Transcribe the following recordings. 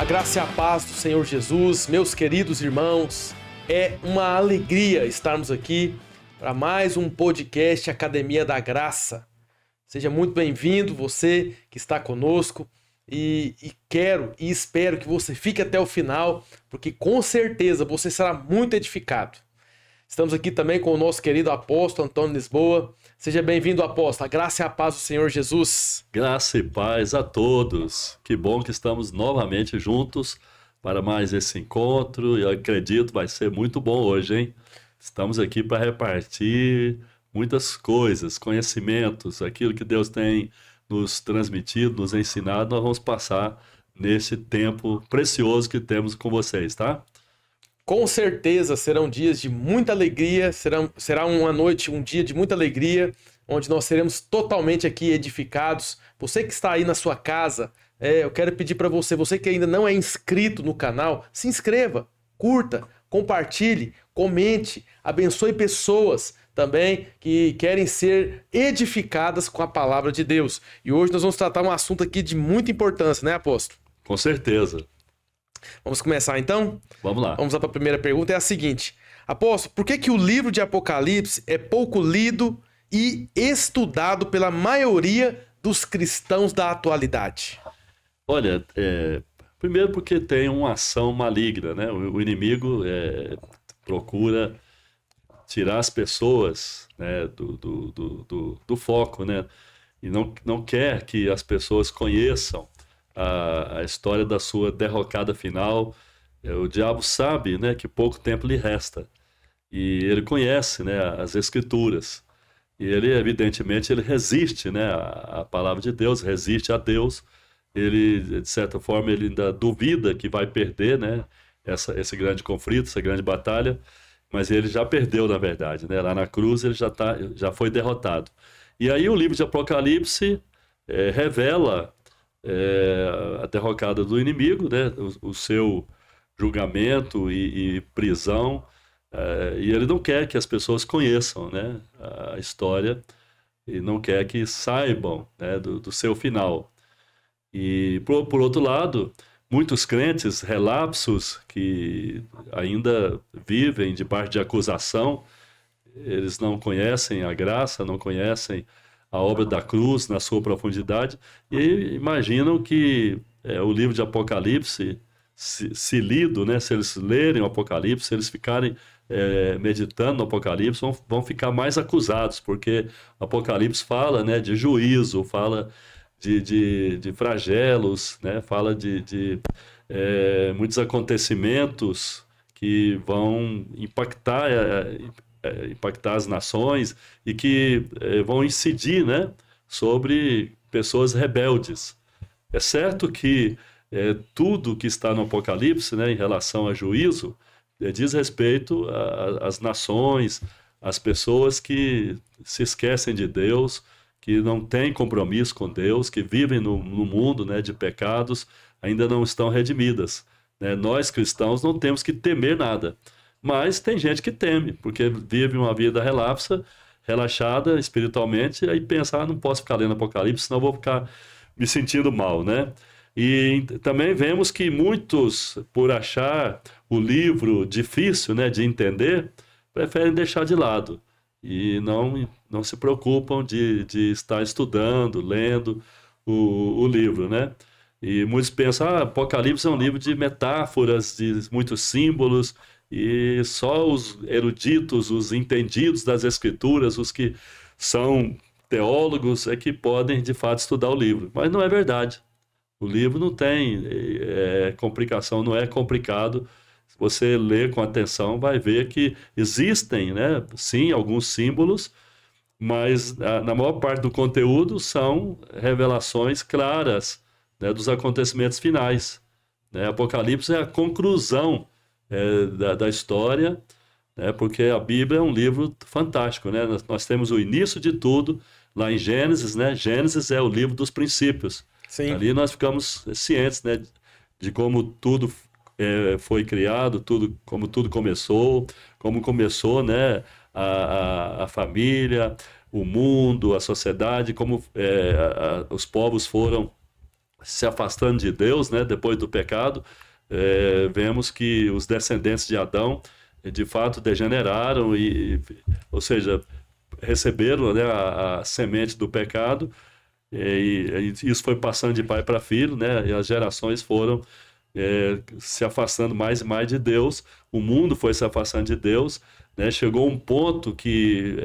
graça e a paz do Senhor Jesus, meus queridos irmãos, é uma alegria estarmos aqui para mais um podcast Academia da Graça. Seja muito bem-vindo, você que está conosco, e quero e espero que você fique até o final, porque com certeza você será muito edificado. Estamos aqui também com o nosso querido apóstolo Antônio Lisboa. Seja bem-vindo, apóstolo. A graça e a paz do Senhor Jesus. Graça e paz a todos. Que bom que estamos novamente juntos para mais esse encontro. Eu acredito que vai ser muito bom hoje, hein? Estamos aqui para repartir muitas coisas, conhecimentos, aquilo que Deus tem nos transmitido, nos ensinado. Nós vamos passar nesse tempo precioso que temos com vocês, tá? Com certeza serão dias de muita alegria, será uma noite, um dia de muita alegria, onde nós seremos totalmente aqui edificados. Você que está aí na sua casa, eu quero pedir para você que ainda não é inscrito no canal, se inscreva, curta, compartilhe, comente, abençoe pessoas também que querem ser edificadas com a palavra de Deus. E hoje nós vamos tratar um assunto aqui de muita importância, né, apóstolo? Com certeza. Vamos começar então? Vamos lá. Vamos lá para a primeira pergunta, é a seguinte. Apóstolo, por que o livro de Apocalipse é pouco lido e estudado pela maioria dos cristãos da atualidade? Olha, primeiro porque tem uma ação maligna, né? O inimigo procura tirar as pessoas, né, do foco, né? E não quer que as pessoas conheçam a história da sua derrocada final. O diabo sabe, né, que pouco tempo lhe resta. E ele conhece, né, as Escrituras. E ele, evidentemente, ele resiste, né, à palavra de Deus, resiste a Deus. Ele, de certa forma, ele ainda duvida que vai perder, né, esse grande conflito, essa grande batalha. Mas ele já perdeu, na verdade, né? Lá na cruz ele já foi derrotado. E aí o livro de Apocalipse revela a derrocada do inimigo, né? O seu julgamento e prisão, e ele não quer que as pessoas conheçam, né, a história, e não quer que saibam, né, do seu final. E por outro lado, muitos crentes relapsos que ainda vivem debaixo de acusação, eles não conhecem a graça, não conhecem a obra da cruz na sua profundidade, e imaginam que o livro de Apocalipse, se lido, né, se eles lerem o Apocalipse, se eles ficarem meditando no Apocalipse, vão ficar mais acusados, porque o Apocalipse fala, né, de juízo, fala de flagelos, né, fala de muitos acontecimentos que vão impactar as nações e que vão incidir, né, sobre pessoas rebeldes. É certo que tudo que está no Apocalipse, né, em relação a juízo, diz respeito às nações, às pessoas que se esquecem de Deus, que não têm compromisso com Deus, que vivem no mundo, né, de pecados, ainda não estão redimidas, né? Nós cristãos não temos que temer nada. Mas tem gente que teme, porque vive uma vida relapsa, relaxada espiritualmente, e aí pensa, não posso ficar lendo Apocalipse, senão eu vou ficar me sentindo mal, né? E também vemos que muitos, por achar o livro difícil, né, de entender, preferem deixar de lado e não se preocupam de estar estudando, lendo o livro, né? E muitos pensam, Apocalipse é um livro de metáforas, de muitos símbolos, e só os eruditos, os entendidos das Escrituras, os que são teólogos, é que podem, de fato, estudar o livro. Mas não é verdade. O livro não tem complicação, não é complicado. Se você ler com atenção, vai ver que existem, né, sim, alguns símbolos, mas na maior parte do conteúdo são revelações claras, né, dos acontecimentos finais, né? Apocalipse é a conclusão da história, né, porque a Bíblia é um livro fantástico, né? Nós temos o início de tudo lá em Gênesis, né? Gênesis é o livro dos princípios. Sim. Ali nós ficamos cientes, né, de como tudo foi criado, como tudo começou, né, a família, o mundo, a sociedade, como os povos foram se afastando de Deus, né, depois do pecado, vemos que os descendentes de Adão, de fato, degeneraram, ou seja, receberam, né, a semente do pecado, e isso foi passando de pai para filho, né, e as gerações foram se afastando mais e mais de Deus, o mundo foi se afastando de Deus, né, chegou um ponto que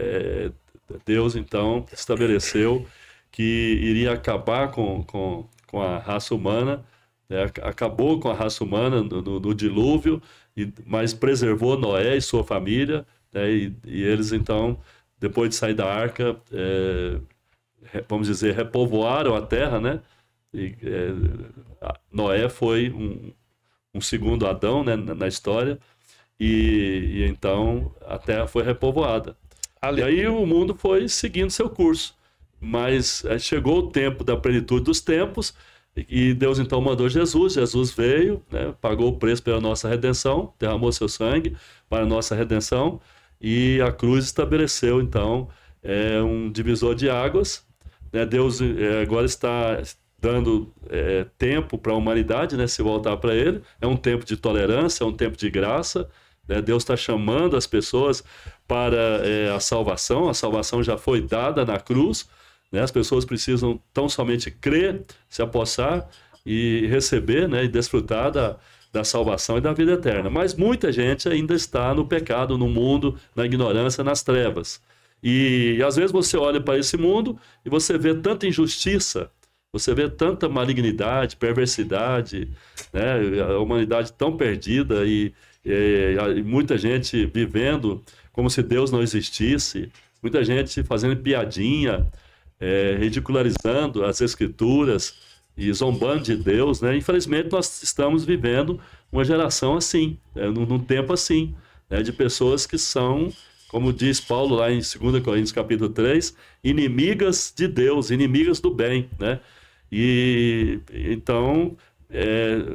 Deus, então, estabeleceu que iria acabar com a raça humana, né, acabou com a raça humana no dilúvio, mas preservou Noé e sua família, né, e eles, então, depois de sair da arca, vamos dizer, repovoaram a terra, né? Noé foi um segundo Adão, né, na história, e então a terra foi repovoada. E aí o mundo foi seguindo seu curso, mas chegou o tempo da plenitude dos tempos, e Deus então mandou Jesus. Jesus veio, né, pagou o preço pela nossa redenção, derramou seu sangue para a nossa redenção, e a cruz estabeleceu então um divisor de águas, né? Deus agora está dando tempo para a humanidade, né, se voltar para Ele. É um tempo de tolerância, é um tempo de graça, né? Deus está chamando as pessoas para a salvação já foi dada na cruz, né? As pessoas precisam tão somente crer, se apossar e receber, né, e desfrutar da salvação e da vida eterna. Mas muita gente ainda está no pecado, no mundo, na ignorância, nas trevas. E às vezes você olha para esse mundo e você vê tanta injustiça, você vê tanta malignidade, perversidade, né? A humanidade tão perdida e muita gente vivendo como se Deus não existisse, muita gente fazendo piadinha, ridicularizando as Escrituras e zombando de Deus, né? Infelizmente nós estamos vivendo uma geração assim, num tempo assim, né? De pessoas que são, como diz Paulo lá em 2 Coríntios capítulo 3, inimigas de Deus, inimigas do bem, né? E então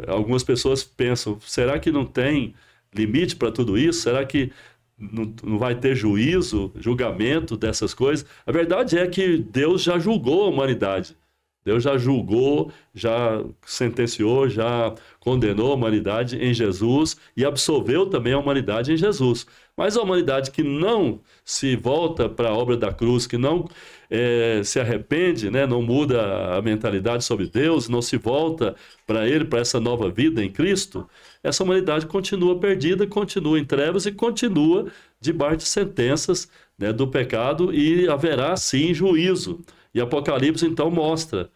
algumas pessoas pensam, será que não tem limite para tudo isso? Será que não vai ter julgamento dessas coisas? A verdade é que Deus já julgou a humanidade. Deus já julgou, já sentenciou, já condenou a humanidade em Jesus e absolveu também a humanidade em Jesus. Mas a humanidade que não se volta para a obra da cruz, que não se arrepende, né, não muda a mentalidade sobre Deus, não se volta para Ele, para essa nova vida em Cristo, essa humanidade continua perdida, continua em trevas e continua debaixo de sentenças, né, do pecado, e haverá sim juízo. E Apocalipse então mostra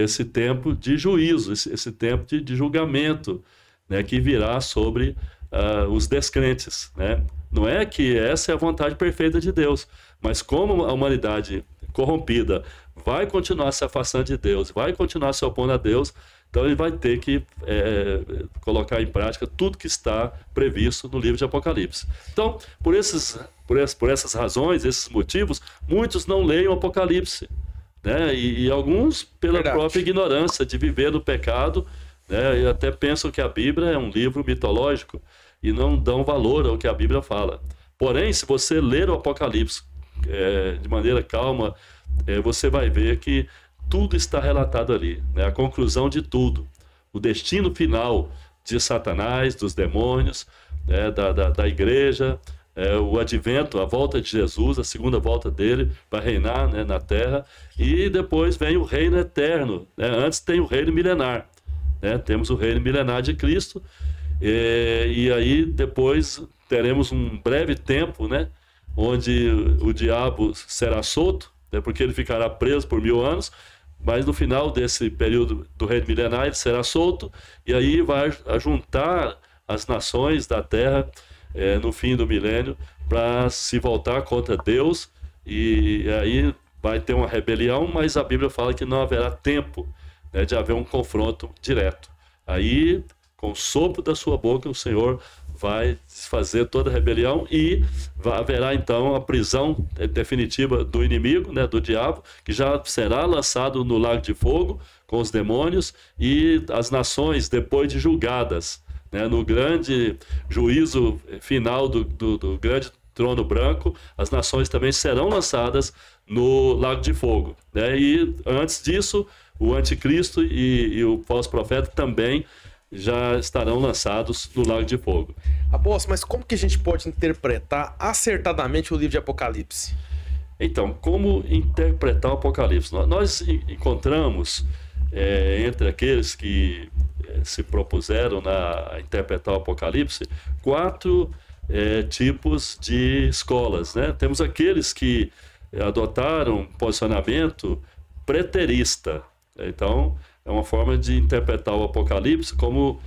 esse tempo de juízo, esse tempo de julgamento, né, que virá sobre os descrentes, né? Não é que essa é a vontade perfeita de Deus, mas como a humanidade corrompida vai continuar se afastando de Deus, vai continuar se opondo a Deus, então ele vai ter que colocar em prática tudo que está previsto no livro de Apocalipse. Então, por essas razões, esses motivos, muitos não leem o Apocalipse, né? E alguns pela própria ignorância de viver no pecado, né? E até pensam que a Bíblia é um livro mitológico e não dão valor ao que a Bíblia fala. Porém, se você ler o Apocalipse de maneira calma, você vai ver que tudo está relatado ali, né? A conclusão de tudo, o destino final de Satanás, dos demônios, né? da igreja, o advento, a volta de Jesus, a segunda volta dele para reinar, né, na terra, e depois vem o reino eterno, né? Antes tem o reino milenar, né? Temos o reino milenar de Cristo, e aí depois teremos um breve tempo, né, onde o diabo será solto, né, porque ele ficará preso por 1000 anos, mas no final desse período do reino milenar ele será solto, e aí vai ajuntar as nações da terra no fim do milênio para se voltar contra Deus, e aí vai ter uma rebelião, mas a Bíblia fala que não haverá tempo, né, de haver um confronto direto. Aí, com o sopro da sua boca, o Senhor vai desfazer toda a rebelião e haverá então a prisão definitiva do inimigo, né, do diabo, que já será lançado no lago de fogo com os demônios, e as nações, depois de julgadas, né, no grande juízo final do grande trono branco, as nações também serão lançadas no lago de fogo, né? E antes disso o anticristo e o falso profeta também já estarão lançados no lago de fogo. Apóstolo, mas como que a gente pode interpretar acertadamente o livro de Apocalipse? Então, como interpretar o Apocalipse? Nós encontramos, entre aqueles que se propuseram a interpretar o Apocalipse, 4 tipos de escolas, né? Temos aqueles que adotaram um posicionamento preterista. Então, é uma forma de interpretar o Apocalipse como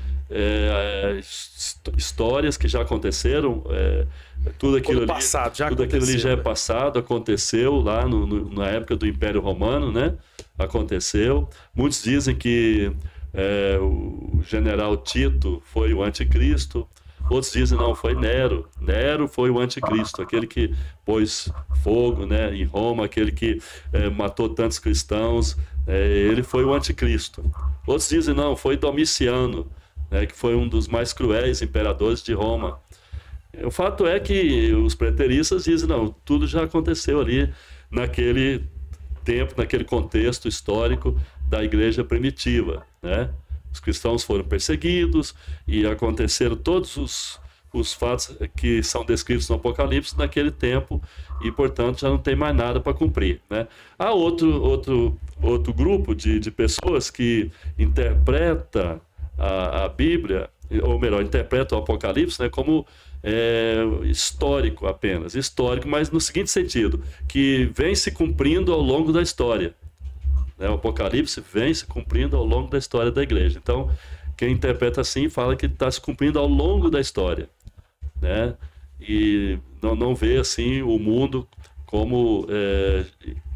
histórias que já aconteceram, tudo aquilo ali já é passado, aconteceu lá na época do Império Romano, né? Aconteceu. Muitos dizem que o general Tito foi o anticristo. Outros dizem não, foi Nero. Nero foi o anticristo, aquele que pôs fogo, né, em Roma, aquele que matou tantos cristãos. Ele foi o anticristo. Outros dizem não, foi Domiciano, né, que foi um dos mais cruéis imperadores de Roma. O fato é que os preteristas dizem não, tudo já aconteceu ali naquele tempo, naquele contexto histórico da igreja primitiva, né? Os cristãos foram perseguidos e aconteceram todos os fatos que são descritos no Apocalipse naquele tempo e, portanto, já não tem mais nada para cumprir, né? Há outro grupo de pessoas que interpreta a Bíblia, ou melhor, interpreta o Apocalipse, né, como histórico apenas. Histórico, mas no seguinte sentido, que vem se cumprindo ao longo da história. O Apocalipse vem se cumprindo ao longo da história da igreja. Então, quem interpreta assim fala que está se cumprindo ao longo da história, né? E não vê assim o mundo como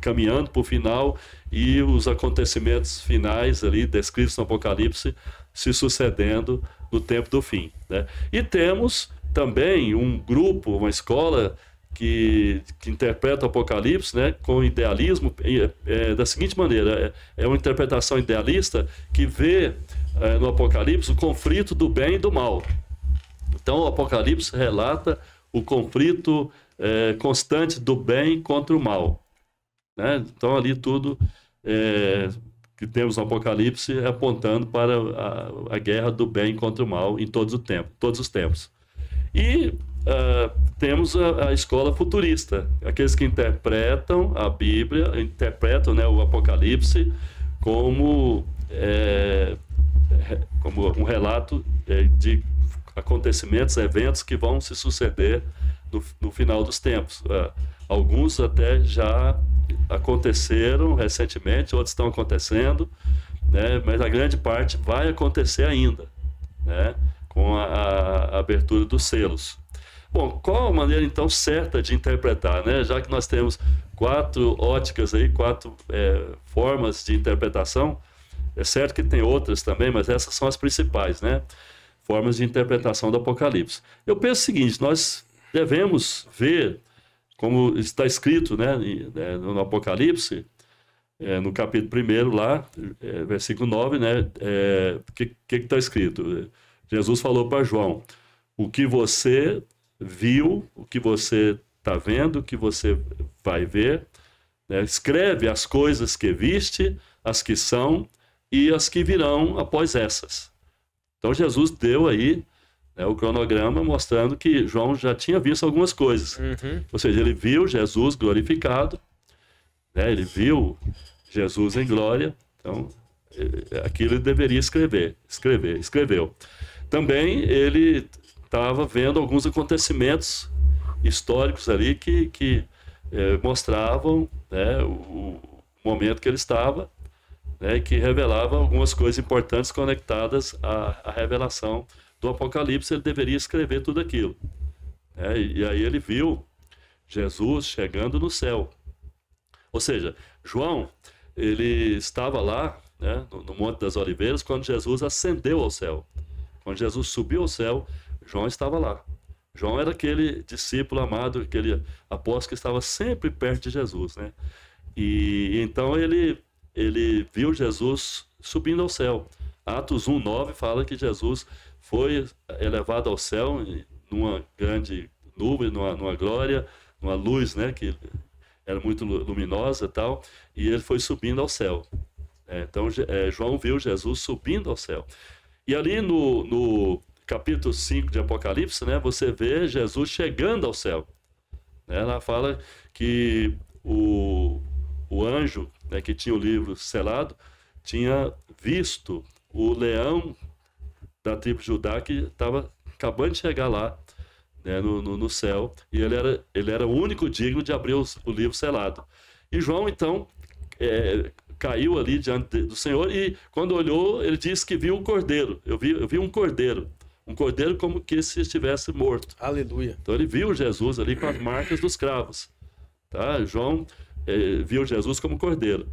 caminhando para o final e os acontecimentos finais ali descritos no Apocalipse se sucedendo no tempo do fim, né? E temos também um grupo, uma escola que interpreta o Apocalipse, né, com idealismo, da seguinte maneira: é uma interpretação idealista que vê no Apocalipse o conflito do bem e do mal. Então, o Apocalipse relata o conflito constante do bem contra o mal, né? Então, ali tudo que temos no Apocalipse apontando para a guerra do bem contra o mal em todos os tempos. E temos a escola futurista, aqueles que interpretam a Bíblia, interpretam, né, o Apocalipse como um relato de acontecimentos, eventos que vão se suceder no final dos tempos. Alguns até já aconteceram recentemente, outros estão acontecendo, né, mas a grande parte vai acontecer ainda, né, com a abertura dos selos. Bom, qual a maneira então certa de interpretar, né? Já que nós temos 4 óticas aí, 4 formas de interpretação, é certo que tem outras também, mas essas são as principais, né? Formas de interpretação do Apocalipse. Eu penso o seguinte: nós devemos ver, como está escrito, né, no Apocalipse, no capítulo 1 lá, versículo 9, né? O que está escrito? Jesus falou para João: o que você viu, o que você está vendo, o que você vai ver, né? Escreve as coisas que viste, as que são e as que virão após essas. Então Jesus deu aí, né, o cronograma mostrando que João já tinha visto algumas coisas. Ou seja, ele viu Jesus glorificado, né? Ele viu Jesus em glória. Então aquilo ele deveria escreveu. Também ele estava vendo alguns acontecimentos históricos ali que mostravam, né, o momento que ele estava, né, que revelava algumas coisas importantes conectadas à revelação do Apocalipse. Ele deveria escrever tudo aquilo, né? E aí ele viu Jesus chegando no céu. Ou seja, João, ele estava lá, né, no Monte das Oliveiras, quando Jesus ascendeu ao céu. Quando Jesus subiu ao céu, João estava lá. João era aquele discípulo amado, aquele apóstolo que estava sempre perto de Jesus, né? E então ele viu Jesus subindo ao céu. Atos 1:9 fala que Jesus foi elevado ao céu numa grande nuvem, numa glória, numa luz, né, que era muito luminosa e tal, e ele foi subindo ao céu. Então, João viu Jesus subindo ao céu. E ali no capítulo 5 de Apocalipse, né, você vê Jesus chegando ao céu. Ela fala que o anjo, né, que tinha o livro selado, tinha visto o leão da tribo de Judá que estava acabando de chegar lá, né, no céu, e ele era o único digno de abrir o livro selado. E João, então, caiu ali diante do Senhor, e quando olhou, ele disse que viu um cordeiro. Eu vi um cordeiro como que se estivesse morto. Aleluia. Então ele viu Jesus ali com as marcas dos cravos. Tá? João viu Jesus como cordeiro.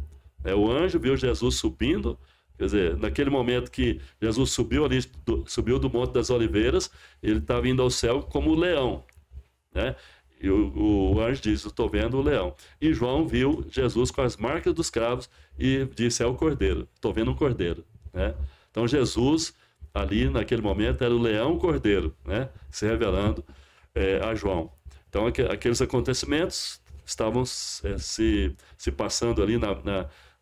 O anjo viu Jesus subindo, quer dizer, naquele momento que Jesus subiu do Monte das Oliveiras, ele estava indo ao céu como o leão, né? E o anjo diz: eu estou vendo o leão. E João viu Jesus com as marcas dos cravos e disse: é o cordeiro, estou vendo um cordeiro, né? Então Jesus, ali naquele momento, era o leão cordeiro, né? Se revelando a João. Então aqueles acontecimentos estavam se passando ali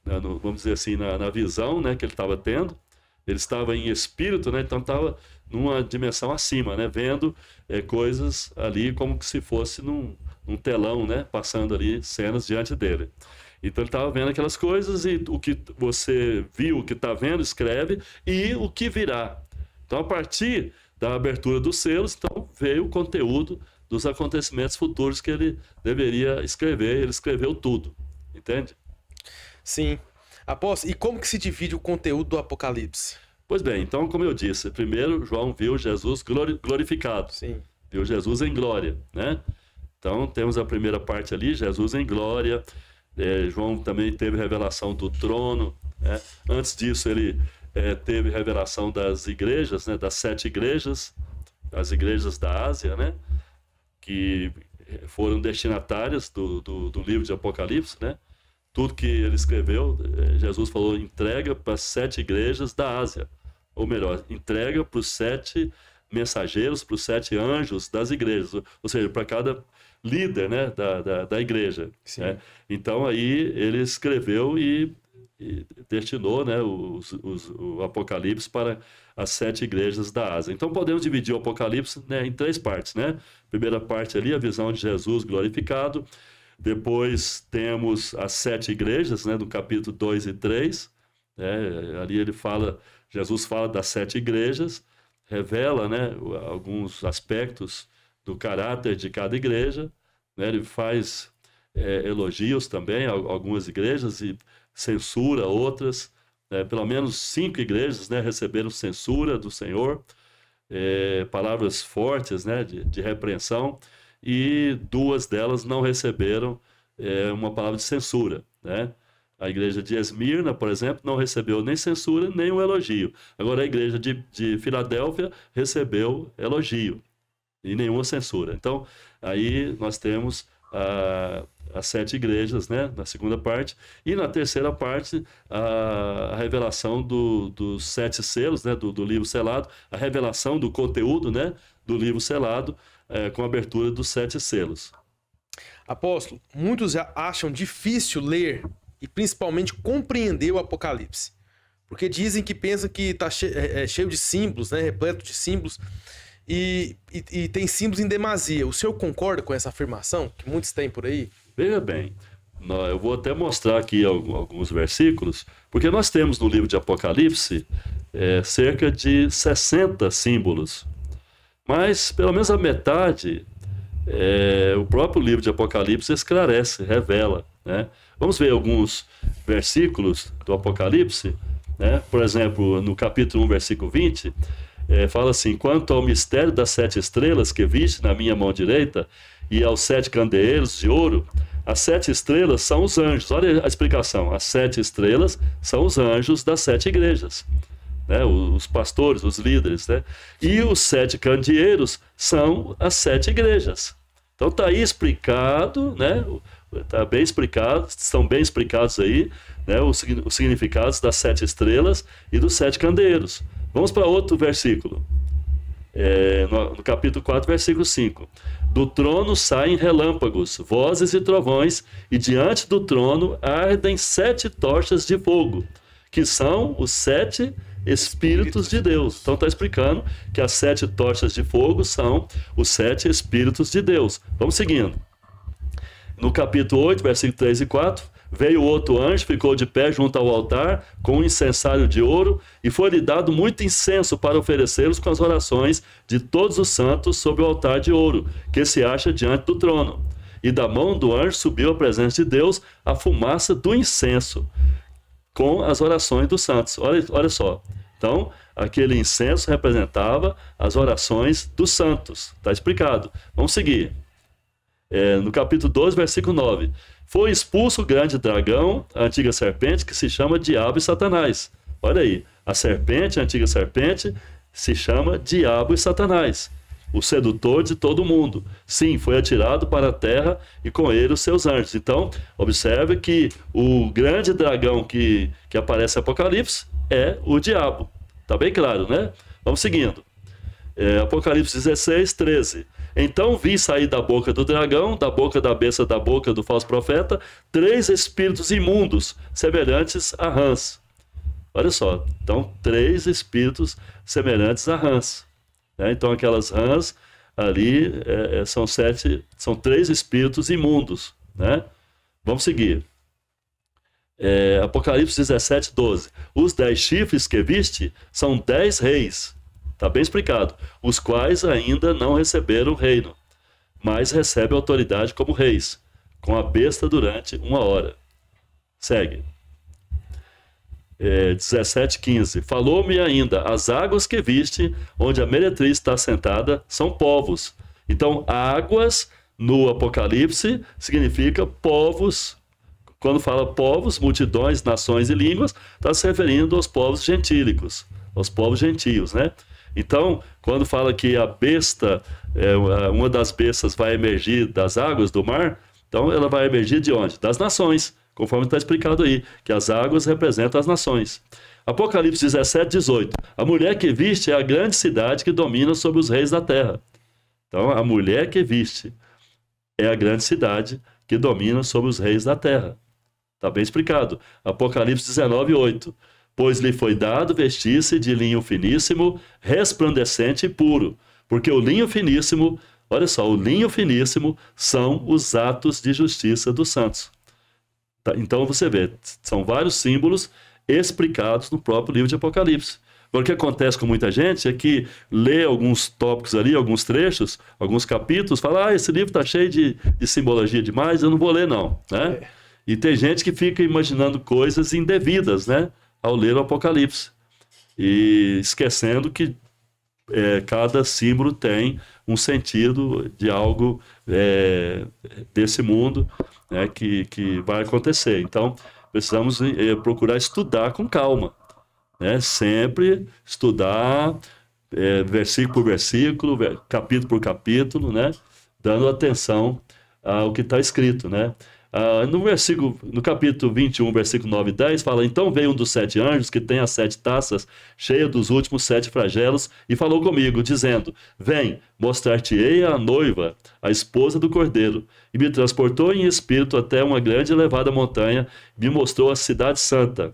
vamos dizer assim, na visão, né, que ele estava tendo. Ele estava em espírito, né, então estava numa dimensão acima, né, vendo coisas ali como que se fosse num telão, né, passando ali cenas diante dele. Então ele estava vendo aquelas coisas, e o que você viu, o que está vendo, escreve, e o que virá. Então, a partir da abertura dos selos, então, veio o conteúdo dos acontecimentos futuros que ele deveria escrever. Ele escreveu tudo, entende? Sim. Apóstolo, e como que se divide o conteúdo do Apocalipse? Pois bem, então, como eu disse, primeiro João viu Jesus glorificado. Sim. Viu Jesus em glória, né? Então, temos a primeira parte ali, Jesus em glória. João também teve revelação do trono, né? Antes disso, ele teve revelação das igrejas, né? Das 7 igrejas, as igrejas da Ásia, né? Que foram destinatárias do livro de Apocalipse, né? Tudo que ele escreveu, Jesus falou: entrega para as 7 igrejas da Ásia. Ou melhor, entrega para os 7 mensageiros, para os 7 anjos das igrejas. Ou seja, para cada líder, né, da igreja. Né? Então, aí ele escreveu e destinou, né, o Apocalipse para as 7 igrejas da Ásia. Então, podemos dividir o Apocalipse, né, em 3 partes. Né? Primeira parte ali, a visão de Jesus glorificado. Depois temos as 7 igrejas, né, do capítulo 2 e 3. Ali Jesus fala das 7 igrejas, revela, né, alguns aspectos do caráter de cada igreja. Né? Ele faz elogios também a algumas igrejas e censura outras. Pelo menos 5 igrejas, né, receberam censura do Senhor, palavras fortes, né, de repreensão. E 2 delas não receberam uma palavra de censura, né? A igreja de Esmirna, por exemplo, não recebeu nem censura, nem um elogio. Agora, a igreja de Filadélfia recebeu elogio e nenhuma censura. Então, aí nós temos as 7 igrejas, né, na segunda parte. E na terceira parte, a revelação dos 7 selos, né, do livro selado, a revelação do conteúdo, né, do livro selado, com a abertura dos 7 selos. Apóstolo, muitos acham difícil ler e principalmente compreender o Apocalipse, porque dizem que pensam que está cheio de símbolos, né, repleto de símbolos, e tem símbolos em demasia. O senhor concorda com essa afirmação que muitos têm por aí? Veja bem, eu vou até mostrar aqui alguns versículos, porque nós temos no livro de Apocalipse cerca de 60 símbolos. Mas, pelo menos a metade, o próprio livro de Apocalipse esclarece, revela. Né? Vamos ver alguns versículos do Apocalipse. Né? Por exemplo, no capítulo 1, versículo 20, fala assim: quanto ao mistério das 7 estrelas que viste na minha mão direita e aos 7 candeeiros de ouro, as 7 estrelas são os anjos. Olha a explicação: as 7 estrelas são os anjos das 7 igrejas. Né, os pastores, os líderes, né? E os 7 candeeiros são as 7 igrejas. Então está aí explicado, né? Tá bem explicado, estão bem explicados aí, né, os significados das 7 estrelas e dos 7 candeeiros. Vamos para outro versículo, no capítulo 4, versículo 5. Do trono saem relâmpagos, vozes e trovões, e diante do trono ardem 7 tochas de fogo, que são os 7 Espíritos de Deus. Então está explicando que as 7 tochas de fogo são os 7 Espíritos de Deus. Vamos seguindo. No capítulo 8, versículo 3 e 4, veio outro anjo, ficou de pé junto ao altar, com um incensário de ouro, e foi-lhe dado muito incenso para oferecê-los com as orações de todos os santos sobre o altar de ouro, que se acha diante do trono. E da mão do anjo subiu à presença de Deus a fumaça do incenso, com as orações dos santos. Olha só. Então, aquele incenso representava as orações dos santos. Está explicado. Vamos seguir. No capítulo 12, versículo 9. Foi expulso o grande dragão, a antiga serpente, que se chama Diabo e Satanás. Olha aí, a serpente, a antiga serpente, se chama Diabo e Satanás, o sedutor de todo mundo. Sim, foi atirado para a terra e com ele os seus anjos. Então, observe que o grande dragão que aparece em Apocalipse é o diabo. Está bem claro, né? Vamos seguindo. Apocalipse 16, 13. Então vi sair da boca do dragão, da boca da besta, da boca do falso profeta, 3 espíritos imundos, semelhantes a rãs. Olha só, então 3 espíritos semelhantes a rãs. Então aquelas rãs ali são 3 espíritos imundos. Né? Vamos seguir. Apocalipse 17, 12. Os 10 chifres que viste são 10 reis. Está bem explicado. Os quais ainda não receberam o reino, mas recebem autoridade como reis, com a besta durante 1 hora. Segue. 17, 15. Falou-me ainda, as águas que viste, onde a meretriz está sentada, são povos. Então, águas no Apocalipse significa povos. Quando fala povos, multidões, nações e línguas, está se referindo aos povos gentílicos, aos povos gentios, né? Então, quando fala que a besta, uma das bestas vai emergir das águas do mar, então ela vai emergir de onde? Das nações, conforme está explicado aí, que as águas representam as nações. Apocalipse 17, 18. A mulher que viste é a grande cidade que domina sobre os reis da terra. Então, a mulher que viste é a grande cidade que domina sobre os reis da terra. Está bem explicado. Apocalipse 19, 8. Pois lhe foi dado vestir-se de linho finíssimo, resplandecente e puro. Porque o linho finíssimo, olha só, o linho finíssimo são os atos de justiça dos santos. Então você vê, são vários símbolos explicados no próprio livro de Apocalipse. Agora, o que acontece com muita gente é que lê alguns tópicos ali, alguns trechos, alguns capítulos, fala, esse livro está cheio de simbologia demais, eu não vou ler não, né? E tem gente que fica imaginando coisas indevidas, né? Ao ler o Apocalipse, e esquecendo que cada símbolo tem um sentido de algo desse mundo, né, que vai acontecer. Então, precisamos procurar estudar com calma, né? Sempre estudar versículo por versículo, capítulo por capítulo, né? Dando atenção ao que está escrito, né? No capítulo 21, versículo 9 e 10, fala, então veio um dos 7 anjos, que tem as 7 taças, cheia dos últimos 7 flagelos, e falou comigo, dizendo, vem, mostrar-te-ei a noiva, a esposa do cordeiro. E me transportou em espírito até uma grande e elevada montanha, e me mostrou a cidade santa,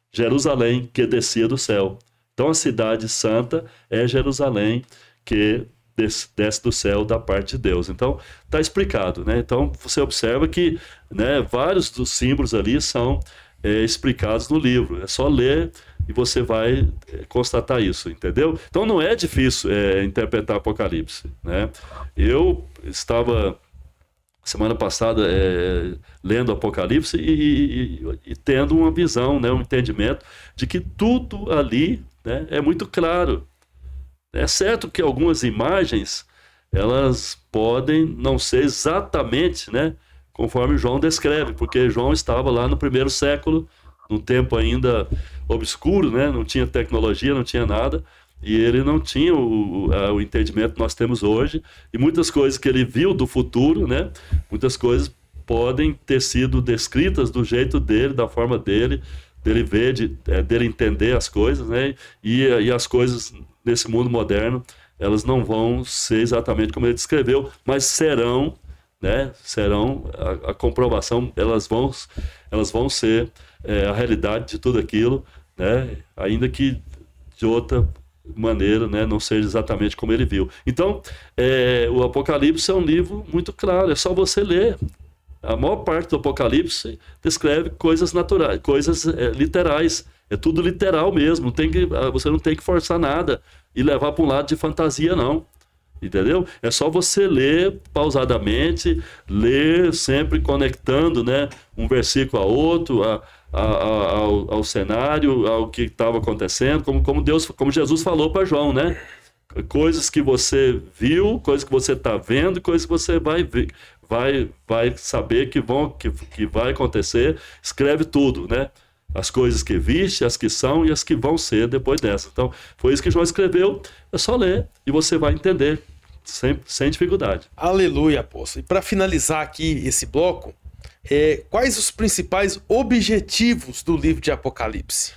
Jerusalém, que descia do céu. Então a cidade santa é Jerusalém, que desce do céu da parte de Deus. Então, está explicado, né? Então, você observa que, né, vários dos símbolos ali são explicados no livro. É só ler e você vai constatar isso, entendeu? Então, não é difícil interpretar Apocalipse, né? Eu estava, semana passada, lendo Apocalipse e tendo uma visão, né, um entendimento de que tudo ali, né, é muito claro. É certo que algumas imagens, elas podem não ser exatamente, né, conforme João descreve, porque João estava lá no 1º século, num tempo ainda obscuro, né, não tinha tecnologia, não tinha nada, e ele não tinha o entendimento que nós temos hoje, e muitas coisas que ele viu do futuro, né, muitas coisas podem ter sido descritas do jeito dele, da forma dele ver, dele entender as coisas, né, e as coisas nesse mundo moderno, elas não vão ser exatamente como ele descreveu, mas serão, né, serão a comprovação, elas vão ser a realidade de tudo aquilo, né, ainda que de outra maneira, né, não seja exatamente como ele viu. Então, o Apocalipse é um livro muito claro, é só você ler. A maior parte do Apocalipse descreve coisas naturais, coisas literais. É tudo literal mesmo. Você não tem que forçar nada e levar para um lado de fantasia, não. Entendeu? É só você ler pausadamente, ler sempre conectando, né, um versículo a outro, ao cenário, ao que estava acontecendo, como Jesus falou para João, né? Coisas que você viu, coisas que você está vendo, coisas que você vai ver, vai saber que vai acontecer. Escreve tudo, né? As coisas que viste, as que são e as que vão ser depois dessa. Então, foi isso que João escreveu. É só ler e você vai entender sem dificuldade. Aleluia, apóstolo. E para finalizar aqui esse bloco, quais os principais objetivos do livro de Apocalipse?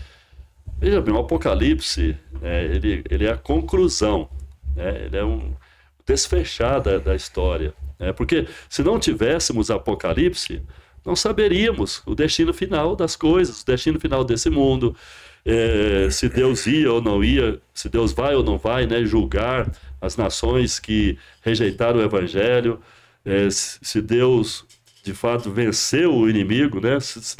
Veja bem, o Apocalipse, ele é a conclusão, né? Ele é um desfechar da história. Né? Porque se não tivéssemos Apocalipse, não saberíamos o destino final das coisas, o destino final desse mundo, se Deus ia ou não ia, se Deus vai ou não vai, né, julgar as nações que rejeitaram o Evangelho, se Deus de fato venceu o inimigo, né? Se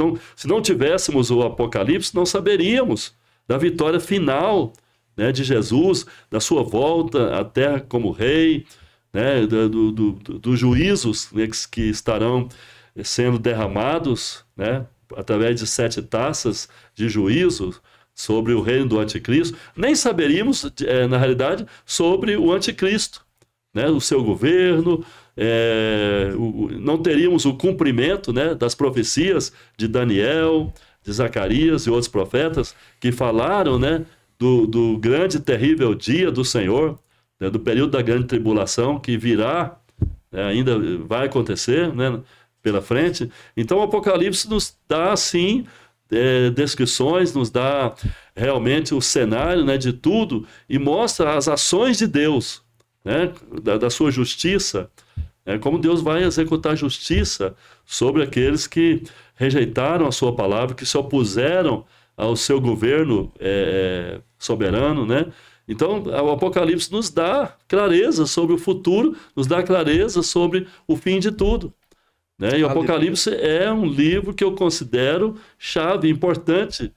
não tivéssemos o Apocalipse, não saberíamos da vitória final, né, de Jesus, da sua volta à terra como rei, né, dos juízos, né, que estarão sendo derramados, né, através de 7 taças de juízo sobre o reino do anticristo. Nem saberíamos, na realidade, sobre o anticristo, né, o seu governo. Não teríamos o cumprimento, né, das profecias de Daniel, de Zacarias e outros profetas que falaram, né, do grande e terrível dia do Senhor, né, do período da grande tribulação que virá, né, ainda vai acontecer, né, pela frente. Então o Apocalipse nos dá, assim, descrições, nos dá realmente o cenário, né, de tudo e mostra as ações de Deus, né, da sua justiça, como Deus vai executar justiça sobre aqueles que rejeitaram a sua palavra, que se opuseram ao seu governo soberano, né? Então, o Apocalipse nos dá clareza sobre o futuro, nos dá clareza sobre o fim de tudo, né? E o Apocalipse é um livro que eu considero chave, importante,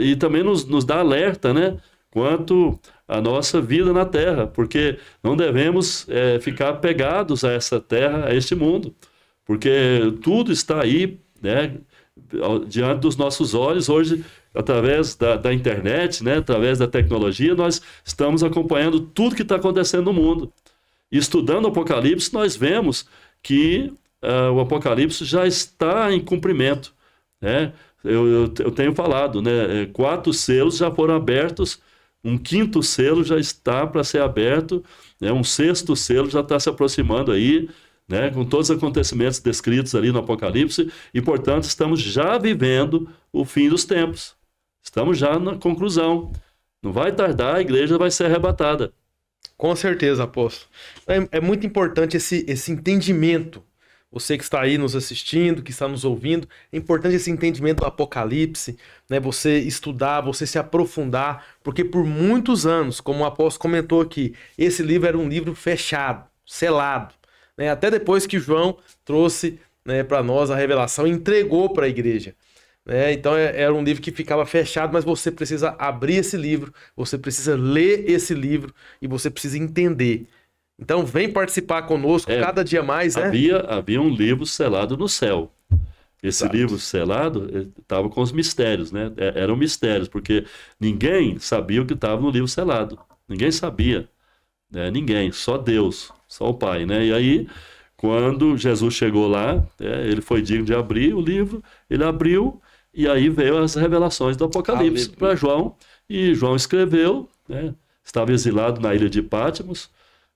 e também nos dá alerta, né, quanto à nossa vida na Terra, porque não devemos ficar apegados a essa terra, a este mundo, porque tudo está aí, né, diante dos nossos olhos. Hoje, através da internet, né, através da tecnologia, nós estamos acompanhando tudo que está acontecendo no mundo. E estudando o Apocalipse, nós vemos que o Apocalipse já está em cumprimento, né? Eu tenho falado, né, 4 selos já foram abertos, um 5º selo já está para ser aberto, né, um 6º selo já está se aproximando aí, né, com todos os acontecimentos descritos ali no Apocalipse, e, portanto, estamos já vivendo o fim dos tempos. Estamos já na conclusão. Não vai tardar, a igreja vai ser arrebatada. Com certeza, apóstolo. É muito importante esse entendimento. Você que está aí nos assistindo, que está nos ouvindo, é importante esse entendimento do Apocalipse, né? Você estudar, você se aprofundar, porque por muitos anos, como o apóstolo comentou aqui, esse livro era um livro fechado, selado, né? Até depois que João trouxe, né, para nós a revelação e entregou para a igreja. Então era um livro que ficava fechado, mas você precisa abrir esse livro, você precisa ler esse livro e você precisa entender. Então vem participar conosco cada dia mais, né? Havia um livro selado no céu. Esse Exato. livro selado estava com os mistérios, né? Eram mistérios, porque ninguém sabia o que estava no livro selado. Ninguém sabia, né? Ninguém, só Deus, só o Pai, né? E aí, quando Jesus chegou lá, ele foi digno de abrir o livro, ele abriu, e aí veio as revelações do Apocalipse para João, e João escreveu, né? Estava exilado na ilha de Patmos,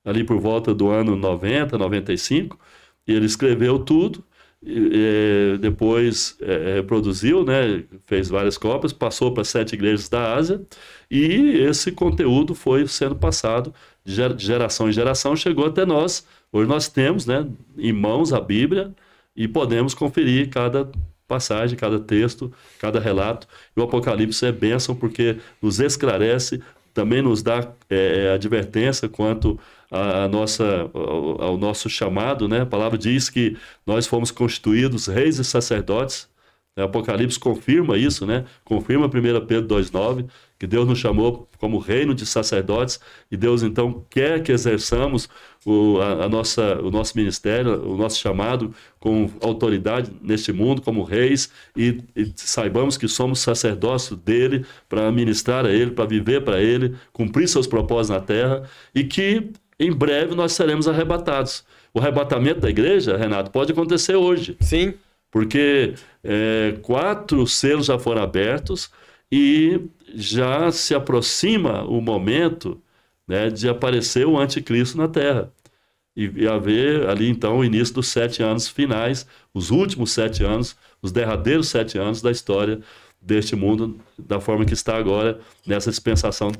ali por volta do ano 90, 95, e ele escreveu tudo, depois reproduziu, né, fez várias cópias, passou para 7 igrejas da Ásia, e esse conteúdo foi sendo passado de geração em geração, chegou até nós. Hoje nós temos, né, em mãos a Bíblia e podemos conferir cada passagem, cada texto, cada relato. E o Apocalipse é bênção porque nos esclarece, também nos dá advertência quanto ao nosso chamado, né? A palavra diz que nós fomos constituídos reis e sacerdotes. O Apocalipse confirma isso, né? Confirma 1 Pedro 2,9, que Deus nos chamou como reino de sacerdotes, e Deus então quer que exerçamos o nosso ministério, o nosso chamado com autoridade neste mundo, como reis, e saibamos que somos sacerdócio dele, para ministrar a ele, para viver para ele, cumprir seus propósitos na terra, e que em breve nós seremos arrebatados. O arrebatamento da igreja, Renato, pode acontecer hoje. Sim. Porque 4 selos já foram abertos e já se aproxima o momento, né, de aparecer o anticristo na Terra. E haver ali, então, o início dos 7 anos finais, os últimos 7 anos, os derradeiros 7 anos da história deste mundo, da forma que está agora, nessa dispensação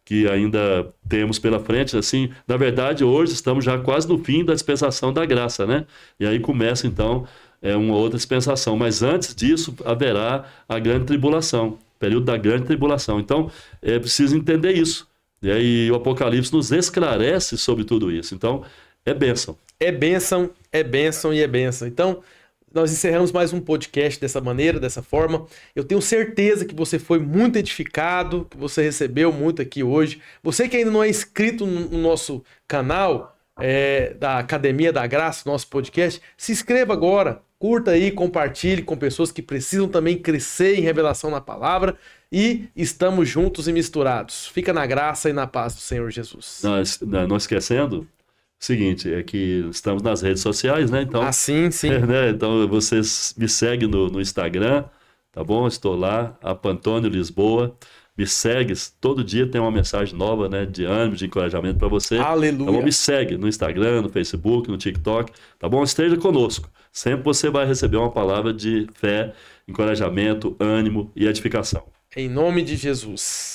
que ainda temos pela frente. Assim, na verdade, hoje estamos já quase no fim da dispensação da graça, né? E aí começa, então, uma outra dispensação. Mas antes disso, haverá a grande tribulação, período da grande tribulação. Então, é preciso entender isso. E aí o Apocalipse nos esclarece sobre tudo isso. Então, é bênção. É bênção, é bênção e é bênção. Então, nós encerramos mais um podcast dessa maneira, dessa forma. Eu tenho certeza que você foi muito edificado, que você recebeu muito aqui hoje. Você que ainda não é inscrito no nosso canal da Academia da Graça, nosso podcast, se inscreva agora, curta aí, compartilhe com pessoas que precisam também crescer em revelação na palavra, e estamos juntos e misturados. Fica na graça e na paz do Senhor Jesus. Não esquecendo, o seguinte, é que estamos nas redes sociais, né? Então, sim. Né? Então, vocês me seguem no Instagram, tá bom? Estou lá, Apantônio Lisboa. Me segue, todo dia tem uma mensagem nova, né? De ânimo, de encorajamento para você. Aleluia. Tá bom? Me segue no Instagram, no Facebook, no TikTok, tá bom? Esteja conosco. Sempre você vai receber uma palavra de fé, encorajamento, ânimo e edificação. Em nome de Jesus.